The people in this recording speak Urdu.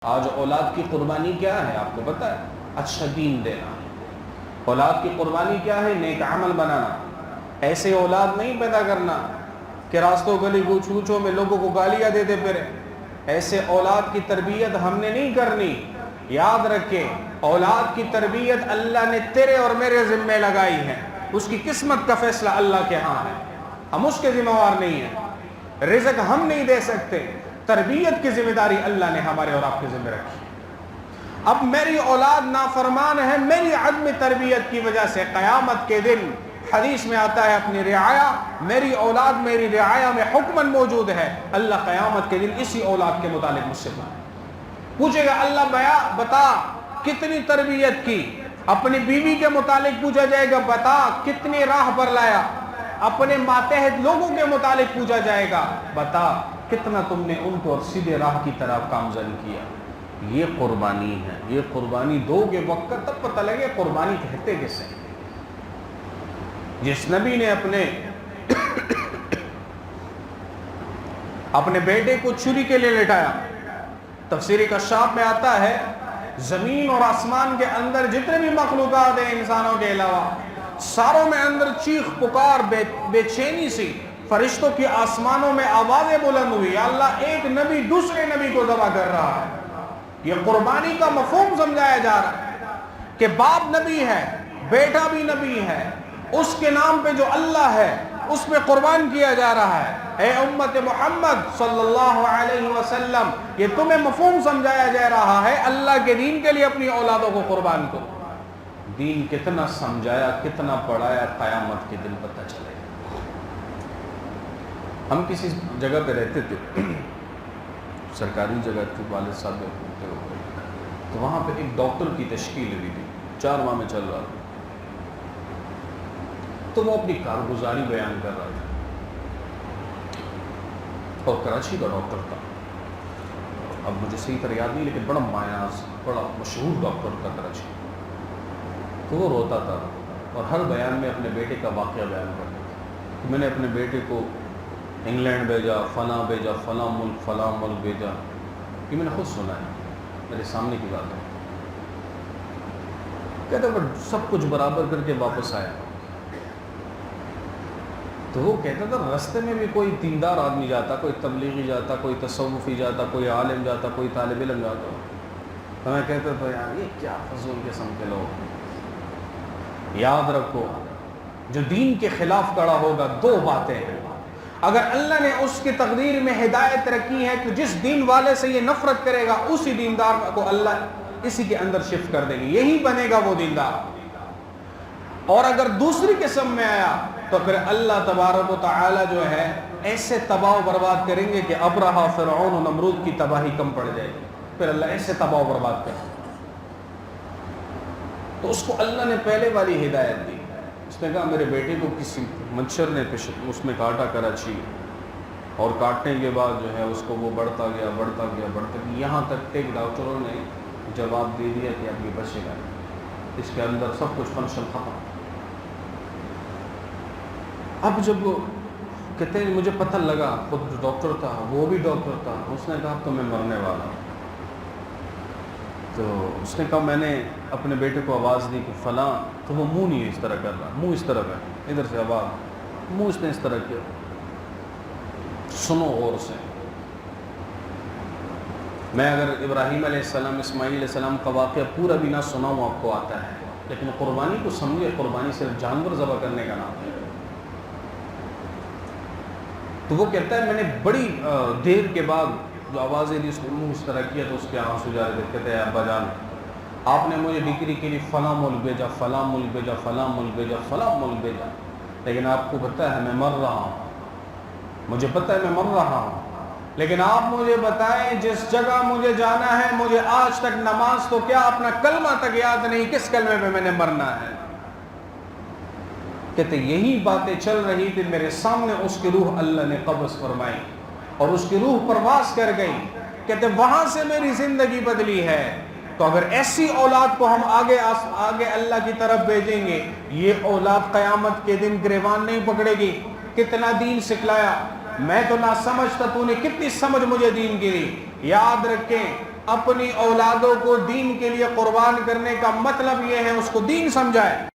آج اولاد کی قربانی کیا ہے آپ کو پتہ ہے؟ اچھا دین دینا. اولاد کی قربانی کیا ہے؟ نیک عمل بنانا. ایسے اولاد نہیں پیدا کرنا کہ راستوں گلی کوچوں میں لوگوں کو گالیاں دیتے پھرے. ایسے اولاد کی تربیت ہم نے نہیں کرنی. یاد رکھیں، اولاد کی تربیت اللہ نے تیرے اور میرے ذمہ لگائی ہے. اس کی قسمت کا فیصلہ اللہ کے ہاں ہے، ہم اس کے ذمہ وار نہیں ہیں. رزق ہم نہیں دے سکتے، تربیت کی ذمہ داری اللہ نے ہمارے اور آپ کے ذمہ رکھی. اب میری اولاد نافرمان ہے میری عدم تربیت کی وجہ سے، قیامت کے دن حدیث میں آتا ہے اپنی رعایا، میری اولاد میری رعایا میں حکماً موجود ہے. اللہ قیامت کے دن اسی اولاد کے متعلق مجھ سے پوچھے گا، اللہ بتا کتنی تربیت کی. اپنی بیوی کے متعلق پوچھا جائے گا، بتا کتنی راہ پر لایا. اپنے ماتحت لوگوں کے متعلق پوچھا جائے گا، بتا کتنا تم نے ان کو اور سیدھے راہ کی طرف گامزن کیا. یہ قربانی ہے. یہ قربانی دو گے وقت تب پتہ لگے قربانی کہتے کسے. جس نبی نے اپنے بیٹے کو چھری کے لیے لٹایا، تفسیر کشاف میں آتا ہے زمین اور آسمان کے اندر جتنے بھی مخلوقات ہیں انسانوں کے علاوہ، ساروں میں اندر چیخ پکار بے چینی سی. فرشتوں کی آسمانوں میں آوازیں بلند ہوئی، یا اللہ ایک نبی دوسرے نبی کو ذبح کر رہا ہے. یہ قربانی کا مفہوم سمجھایا جا رہا ہے کہ باپ نبی ہے، بیٹا بھی نبی ہے، اس کے نام پہ جو اللہ ہے اس پہ قربان کیا جا رہا ہے. اے امت محمد صلی اللہ علیہ وسلم، یہ تمہیں مفہوم سمجھایا جا رہا ہے اللہ کے دین کے لیے اپنی اولادوں کو قربان کرو. دین کتنا سمجھایا، کتنا پڑھایا، قیامت کے دن پتہ چلے. ہم کسی جگہ پہ رہتے تھے، سرکاری جگہ تھی، والد صاحب ہوتے ہوئے، تو وہاں پہ ایک ڈاکٹر کی تشکیل ہوئی تھی، 4 ماہ میں چل رہا تھا. تو وہ اپنی کارگزاری بیان کر رہا تھا، اور کراچی کا ڈاکٹر تھا. اب مجھے صحیح طرح یاد نہیں، لیکن بڑا مایاس، بڑا مشہور ڈاکٹر تھا کراچی. تو وہ روتا تھا اور ہر بیان میں اپنے بیٹے کا واقعہ بیان کرتا تھا. میں نے اپنے بیٹے کو انگلینڈ بھیجا، فلاں ملک بھیجا. یہ میں نے خود سنا ہے، میرے سامنے کی بات ہے. کہتا ہے سب کچھ برابر کر کے واپس آیا. تو وہ کہتا تھا رستے میں بھی کوئی دیندار آدمی جاتا، کوئی تبلیغی جاتا، کوئی تصوفی جاتا، کوئی عالم جاتا، کوئی طالب علم جاتا. تو میں کہتا تھا یار یہ کیا فضول قسم کے لوگ. یاد رکھو جو دین کے خلاف کھڑا ہوگا 2 باتیں ہیں. اگر اللہ نے اس کی تقدیر میں ہدایت رکھی ہے کہ جس دین والے سے یہ نفرت کرے گا اسی دیندار کو اللہ اسی کے اندر شفٹ کر دیں گے، یہی بنے گا وہ دیندار. اور اگر دوسری قسم میں آیا تو پھر اللہ تبارک و تعالی جو ہے ایسے تباہ و برباد کریں گے کہ ابرہا، فرعون و نمرود کی تباہی کم پڑ جائے گی. پھر اللہ ایسے تباہ و برباد کرے. تو اس کو اللہ نے پہلے والی ہدایت دی. اس نے کہا میرے بیٹے کو کسی مچھر نے اس میں کاٹا کراچی، اور کاٹنے کے بعد جو ہے اس کو وہ بڑھتا گیا یہاں تک ایک ڈاکٹروں نے جواب دے دیا کہ اب یہ بچے گا، اس کے اندر سب کچھ فنکشن ختم. اب جب وہ کہتے ہیں مجھے پتہ لگا، خود جو ڈاکٹر تھا وہ بھی ڈاکٹر تھا، اس نے کہا تو میں مرنے والا ہوں. تو اس نے کہا میں نے اپنے بیٹے کو آواز دی کہ فلاں، تو وہ منہ نہیں اس طرح کر رہا، منہ اس طرح کر، ادھر سے آواز، منہ اس نے اس طرح کیا. سنو غور سے. میں اگر ابراہیم علیہ السلام، اسماعیل علیہ السلام کا واقعہ پورا بھی نہ سناؤں آپ کو آتا ہے، لیکن قربانی کو سمجھے. قربانی صرف جانور ذبح کرنے کا نام ہے. تو وہ کہتا ہے میں نے بڑی دیر کے بعد جو آوازیں دی اس نے منہ اس طرح کیا تو اس کے آنسو جا رہے تھے. کہتے ہیں ابا جان آپ نے مجھے ڈگری کے لیے فلاں ملک بھیجا، لیکن آپ کو پتہ ہے میں مر رہا ہوں، مجھے پتہ ہے میں مر رہا ہوں، لیکن آپ مجھے بتائیں جس جگہ مجھے جانا ہے مجھے آج تک نماز تو کیا اپنا کلمہ تک یاد نہیں، کس کلمے پہ میں نے مرنا ہے. کہتے یہی باتیں چل رہی تھی میرے سامنے، اس کی روح اللہ نے قبض فرمائی اور اس کی روح پرواز کر گئی. کہتے وہاں سے میری زندگی بدلی ہے. تو اگر ایسی اولاد کو ہم آگے اللہ کی طرف بھیجیں گے، یہ اولاد قیامت کے دن گریبان نہیں پکڑے گی. کتنا دین سکھلایا، میں تو نہ سمجھتا، تو نے کتنی سمجھ مجھے دین کی دی. یاد رکھیں اپنی اولادوں کو دین کے لیے قربان کرنے کا مطلب یہ ہے اس کو دین سمجھائے.